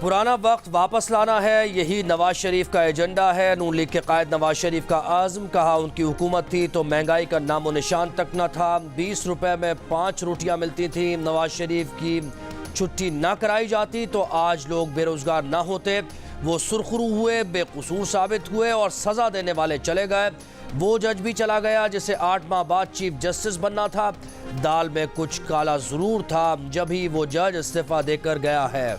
पुराना वक्त वापस लाना है, यही नवाज शरीफ का एजेंडा है। नून लीग के कायद नवाज शरीफ का आज़म, कहा उनकी हुकूमत थी तो महंगाई का नामो निशान तक न था। 20 रुपए में 5 रोटियां मिलती थी। नवाज शरीफ की छुट्टी ना कराई जाती तो आज लोग बेरोजगार ना होते। वो सुरखरू हुए, बेकसूर साबित हुए और सजा देने वाले चले गए। वो जज भी चला गया जिसे 8 माह बाद चीफ जस्टिस बनना था। दाल में कुछ काला जरूर था, जब ही वो जज इस्तीफा देकर गया है।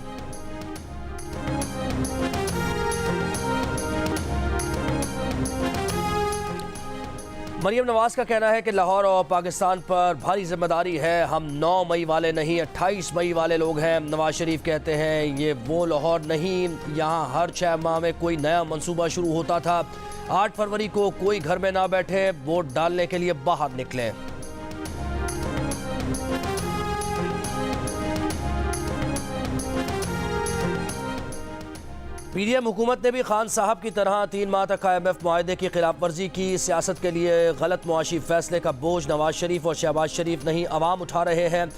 मरियम नवाज का कहना है कि लाहौर और पाकिस्तान पर भारी जिम्मेदारी है। हम 9 मई वाले नहीं 28 मई वाले लोग हैं। नवाज शरीफ कहते हैं ये वो लाहौर नहीं, यहाँ हर 6 माह में कोई नया मंसूबा शुरू होता था। 8 फरवरी को कोई घर में ना बैठे, वोट डालने के लिए बाहर निकले। पीडीएम हुकूमत ने भी खान साहब की तरह 3 माह तक IMF मुआहदे की खिलाफ वर्जी की। सियासत के लिए गलत मुआशी फैसले का बोझ नवाज शरीफ और शहबाज शरीफ नहीं, अवाम उठा रहे हैं।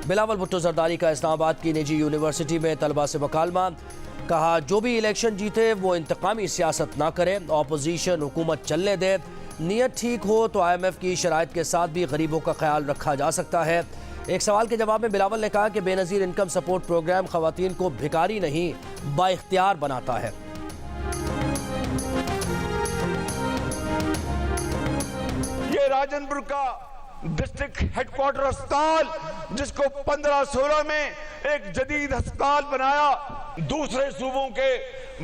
बिलावल भुट्टो जरदारी का इस्लामाबाद की निजी यूनिवर्सिटी में तलबा से मुकालमा, कहा जो भी इलेक्शन जीते वो इंतकामी सियासत ना करे, अपोजिशन हुकूमत चलने दे। नीयत ठीक हो तो IMF की शराइत के साथ भी गरीबों का ख्याल रखा जा सकता है। एक सवाल के जवाब में बिलावल ने कहा कि बेनज़ीर इनकम सपोर्ट प्रोग्राम खवातीन को भिखारी नहीं बाइख्तियार बनाता है। ये राजनपुर का डिस्ट्रिक्ट हेडक्वार्टर अस्पताल, जिसको 15-16 में एक जदीद अस्पताल बनाया, दूसरे सूबों के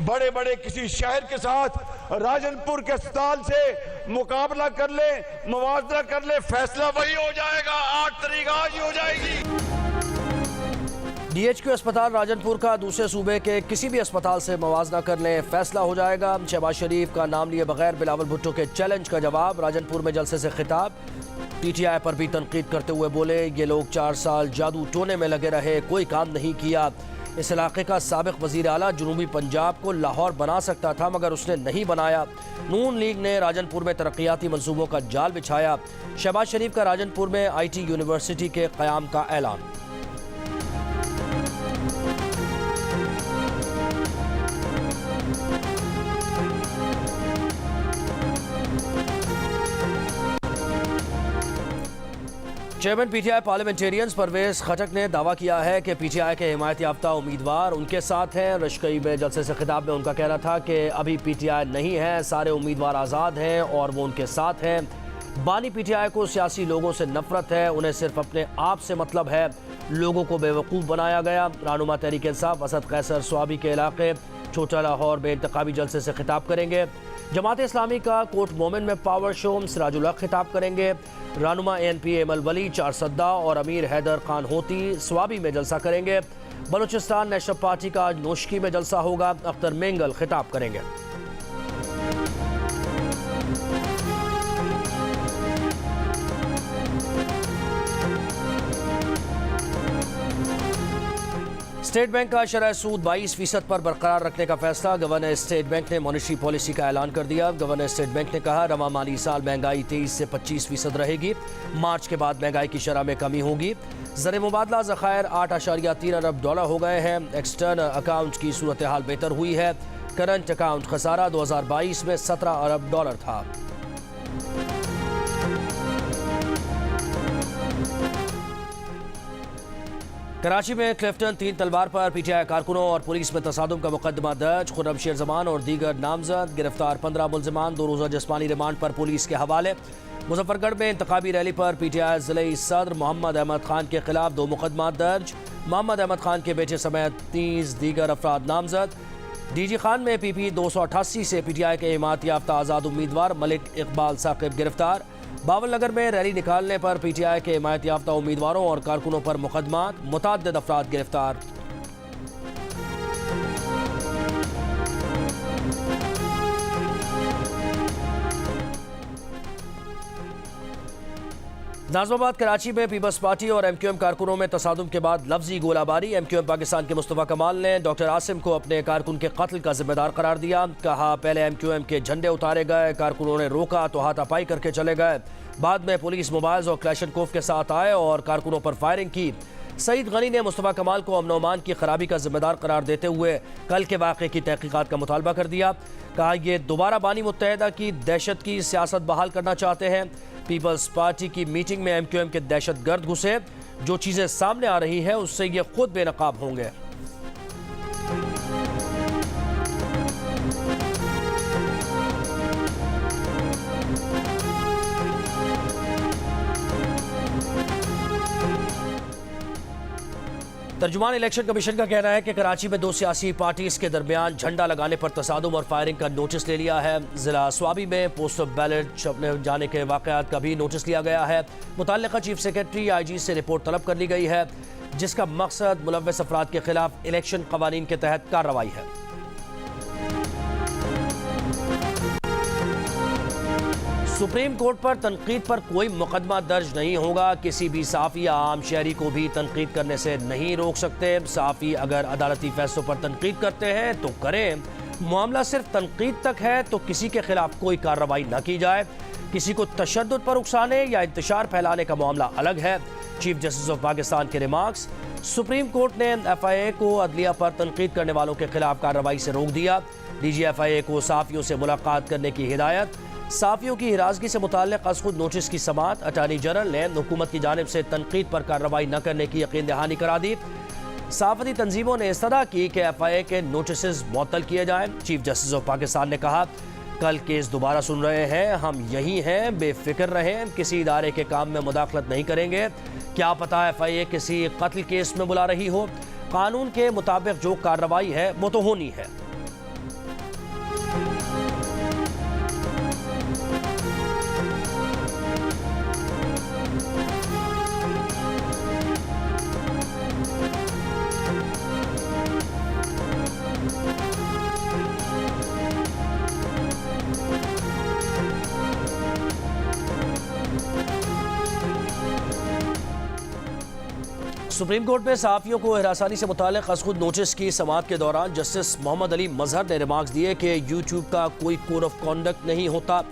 बड़े बड़े किसी शहर के साथ राजनपुर के अस्पताल से मुकाबला कर ले, मुआवजा कर ले, फैसला वही हो जाएगा। 8 तारीख आज ही हो जाएगी। DHQ अस्पताल राजनपुर का दूसरे सूबे के किसी भी अस्पताल से मुवाजना कर लें, फैसला हो जाएगा। शहबाज शरीफ का नाम लिए बगैर बिलावल भुट्टो के चैलेंज का जवाब। राजनपुर में जलसे से खिताब, PTI पर भी तनकीद करते हुए बोले ये लोग 4 साल जादू टोने में लगे रहे, कोई काम नहीं किया। इस इलाके का साबिक वजीर आला जनूबी पंजाब को लाहौर बना सकता था मगर उसने नहीं बनाया। नून लीग ने राजनपुर में तरक्याती मंसूबों का जाल बिछाया। शहबाज शरीफ का राजनपुर में IT यूनिवर्सिटी के क़याम का ऐलान। चेयरमैन PTI पार्लियामेंटेरियंस परवेज खटक ने दावा किया है कि PTI के हिमायत याफ्ता उम्मीदवार उनके साथ हैं। रशकई में जलसे से खिताब में उनका कहना था कि अभी PTI नहीं है, सारे उम्मीदवार आज़ाद हैं और वो उनके साथ हैं। बानी PTI को सियासी लोगों से नफरत है, उन्हें सिर्फ अपने आप से मतलब है। लोगों को बेवकूफ़ बनाया गया। रहनुमा तहरीक इंसाफ असद कैसर स्वाबी के इलाके छोटा लाहौर में इंतखाबी जलसे से खिताब करेंगे। जमात इस्लामी का कोट मोमिन में पावर शो, सिराजुल हक खिताब करेंगे। रहनुमा ANP एमल वली चारसद्दा और अमीर हैदर खान होती स्वाबी में जलसा करेंगे। बलूचिस्तान नेशनल पार्टी का आज नोशकी में जलसा होगा, अख्तर मेंगल खिताब करेंगे। स्टेट बैंक का शरह सूद 22% पर बरकरार रखने का फैसला। गवर्नर स्टेट बैंक ने मॉनेटरी पॉलिसी का ऐलान कर दिया। गवर्नर स्टेट बैंक ने कहा रवा माली साल महंगाई 23 से 25% रहेगी। मार्च के बाद महंगाई की शरह में कमी होगी। ज़र मुबादला ज़खायर $8.3 अरब हो गए हैं। एक्सटर्नल अकाउंट की सूरत हाल बेहतर हुई है। करंट अकाउंट खसारा 2022 में $17 अरब था। कराची में क्लिफ्टन 3 तलवार पर PTI कारकुनों और पुलिस में तसादुम का मुकदमा दर्ज। खुर्रम शेर जमान और दीगर नामजद गिरफ्तार। 15 मुलजमान 2 रोज़ा जिस्मानी रिमांड पर पुलिस के हवाले। मुजफ्फरगढ़ में इंतखाबी रैली पर PTI ज़िले सदर मोहम्मद अहमद खान के खिलाफ 2 मुकदमा दर्ज। मोहम्मद अहमद खान के बेटे समेत 30 दीगर अफराद नामजद। DG खान में PP 288 से PTI के हिमायत याफ्ता आज़ाद उम्मीदवार मलिक इकबाल साकिब गिरफ्तार। बावल नगर में रैली निकालने पर PTI के हिमायत याफ्ता उम्मीदवारों और कारकुनों पर मुकदमा, मुतअद्दिद अफराद गिरफ्तार। नाज़िमाबाद कराची में पीपल्स पार्टी और MQM कारकुनों में तसादुम के बाद लफ्जी गोलाबारी। MQM पाकिस्तान के मुस्तफ़ा कमाल ने डॉक्टर आसिम को अपने कारकुन के कत्ल का जिम्मेदार करार दिया। कहा पहले MQM के झंडे उतारे गए, कारकुनों ने रोका तो हाथापाई करके चले गए। बाद में पुलिस मोबाइल्स और क्लैशनकोफ के साथ आए और कारकुनों पर फायरिंग की। सईद गनी ने मुस्तफ़ा कमाल को अमन अमान की खराबी का जिम्मेदार करार देते हुए कल के वाक़े की तहकीकात का मुतालबा कर दिया। कहा ये दोबारा बानी मुत्तहिदा की दहशत की सियासत बहाल करना चाहते हैं। पीपल्स पार्टी की मीटिंग में MQM के दहशत गर्द घुसे। जो चीज़ें सामने आ रही हैं उससे ये खुद बेनकाब होंगे। तर्जुमान इलेक्शन कमीशन का कहना है कि कराची में दो सियासी पार्टीज के दरमियान झंडा लगाने पर तसादुम और फायरिंग का नोटिस ले लिया है। जिला स्वाबी में पोस्टल बैलेट छपने जाने के वाक़यात का भी नोटिस लिया गया है। मुतल्लिका चीफ सेक्रेटरी IG से रिपोर्ट तलब कर ली गई है, जिसका मकसद मुलव्वस अफराद के खिलाफ इलेक्शन कवानीन के तहत कार्रवाई है। सुप्रीम कोर्ट पर तनकीद पर कोई मुकदमा दर्ज नहीं होगा। किसी भी साफ़ी या आम शहरी को भी तनकीद करने से नहीं रोक सकते। साफ़ी अगर अदालती फैसलों पर तनकीद करते हैं तो करें। मामला सिर्फ तनकीद तक है तो किसी के खिलाफ कोई कार्रवाई न की जाए। किसी को तशद्दुद पर उकसाने या इंतशार फैलाने का मामला अलग है। चीफ जस्टिस ऑफ पाकिस्तान के रिमार्क्स। सुप्रीम कोर्ट ने FIA को अदलिया पर तनकीद करने वालों के खिलाफ कार्रवाई से रोक दिया। DG FIA को साफ़ियों से मुलाकात करने की हिदायत। साफ़ियों की हिरासगी से मुताल्लिक़ अज़खुद नोटिस की समाअत। अटॉर्नी जनरल ने हुकूमत की जानिब से तनकीद पर कार्रवाई न करने की यकीन दहानी करा दी। सहाफ़ती तंजीमों ने इस्तदा की कि FIA के नोटिस मुअत्तल किए जाएं। चीफ जस्टिस ऑफ पाकिस्तान ने कहा, कल केस दोबारा सुन रहे हैं, हम यही हैं, बेफिक्र रहें, किसी इदारे के काम में मुदाखलत नहीं करेंगे। क्या पता FIA किसी कत्ल केस में बुला रही हो। कानून के मुताबिक जो कार्रवाई है वो तो होनी है। सुप्रीम कोर्ट में सहाफ़ियों को हिरासानी से मुताल्लिक़ अज़खुद नोटिस की समाअत के दौरान जस्टिस मोहम्मद अली मजहर ने रिमार्क्स दिए कि यूट्यूब का कोई कोड ऑफ कॉन्डक्ट नहीं होता।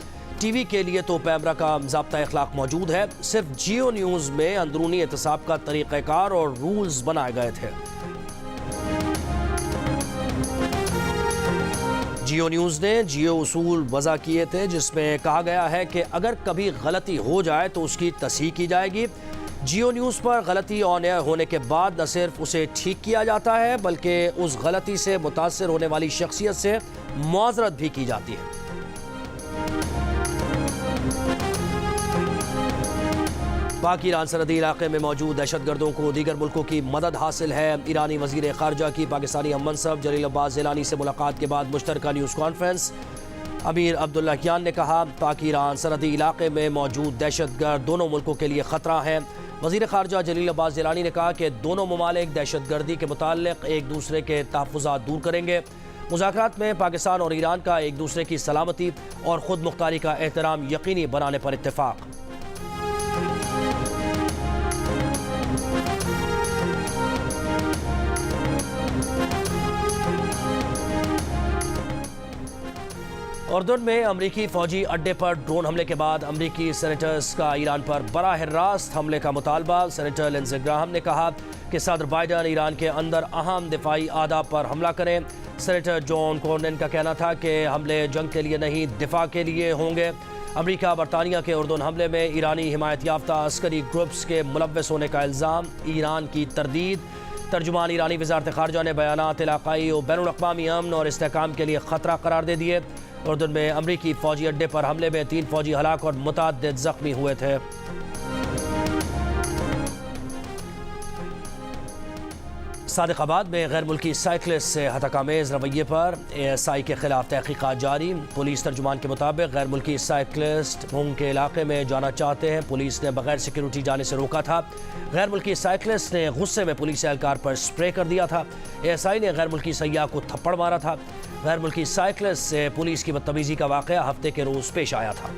TV के लिए तो पैमरा का ज़ाब्ता अखलाक मौजूद है। सिर्फ जियो न्यूज़ में अंदरूनी एहतसाब का तरीक़ाकार और रूल्स बनाए गए थे। जियो न्यूज़ ने जियो उसूल वज़ा किए थे, जिसमें कहा गया है कि अगर कभी गलती हो जाए तो उसकी तस्हीह की जाएगी। जियो न्यूज़ पर गलती ऑन एयर होने के बाद न सिर्फ उसे ठीक किया जाता है बल्कि उस गलती से मुतासर होने वाली शख्सियत से मुआज़रत भी की जाती है। पाक ईरान सरहदी इलाके में मौजूद दहशतगर्दों को दीगर मुल्कों की मदद हासिल है। ईरानी वज़ीर ख़ारजा की पाकिस्तानी हम मनसब जलील अब्बास ज़िलानी से मुलाकात के बाद मुश्तरका न्यूज़ कॉन्फ्रेंस। अमीर अब्दुल्लाहियान ने कहा, पाक ईरान सरहदी इलाके में मौजूद दहशतगर्द दोनों मुल्कों के लिए ख़तरा है। वज़ीर ख़ारजा जलील अब्बास ज़िलानी ने कहा कि दोनों ममालिक दहशतगर्दी के मुताल्लिक़ एक दूसरे के तहफ़्फ़ुज़ात दूर करेंगे। मुज़ाकरात में पाकिस्तान और ईरान का एक दूसरे की सलामती और ख़ुद मुख्तारी का एहतराम यकीनी बनाने पर इत्तेफ़ाक़। उर्दन में अमरीकी फौजी अड्डे पर ड्रोन हमले के बाद अमरीकी सेनेटर्स का ईरान पर बराह रास्त हमले का मुतालबा। सेनेटर लिंडसे ग्राहम ने कहा कि सदर बाइडन ईरान के अंदर अहम दिफाई आदाब पर हमला करें। सेनेटर जॉन कॉर्नन का कहना था कि हमले जंग के लिए नहीं, दिफा के लिए होंगे। अमरीका बरतानिया के उर्दन हमले में ईरानी हिमायत याफ्ता अस्करी ग्रुप्स के मुलव्वस होने का इल्ज़ाम, ईरान की तरदीद। तर्जुमान ईरानी वज़ारत ख़ारजा ने बयानात इलाक़ाई और बैनुल अक़वामी अमन और इस्तेहकाम के लिए ख़तरा करार दे दिए। उर्दन में अमरीकी फौजी अड्डे पर हमले में 3 फौजी हलाक और मुतअद्दिद जख्मी हुए थे। सादिकाबाद में गैर मुल्की साइकिलिस्ट से हतकामेज़ रवैये पर ASI के खिलाफ तहकीकात जारी। पुलिस तर्जुमान के मुताबिक गैर मुल्की साइकिलिस्ट होंग के इलाके में जाना चाहते हैं, पुलिस ने बगैर सिक्योरिटी जाने से रोका था। गैर मुल्की साइकिलिस्ट ने गुस्से में पुलिस एहलकार पर स्प्रे कर दिया था। ASI ने गैर मुल्की सयाह को थप्पड़ मारा था। गैर मुल्की साइकिलिस्ट से पुलिस की बदतमीजी का वाक़या हफ्ते के रोज़ पेश आया था।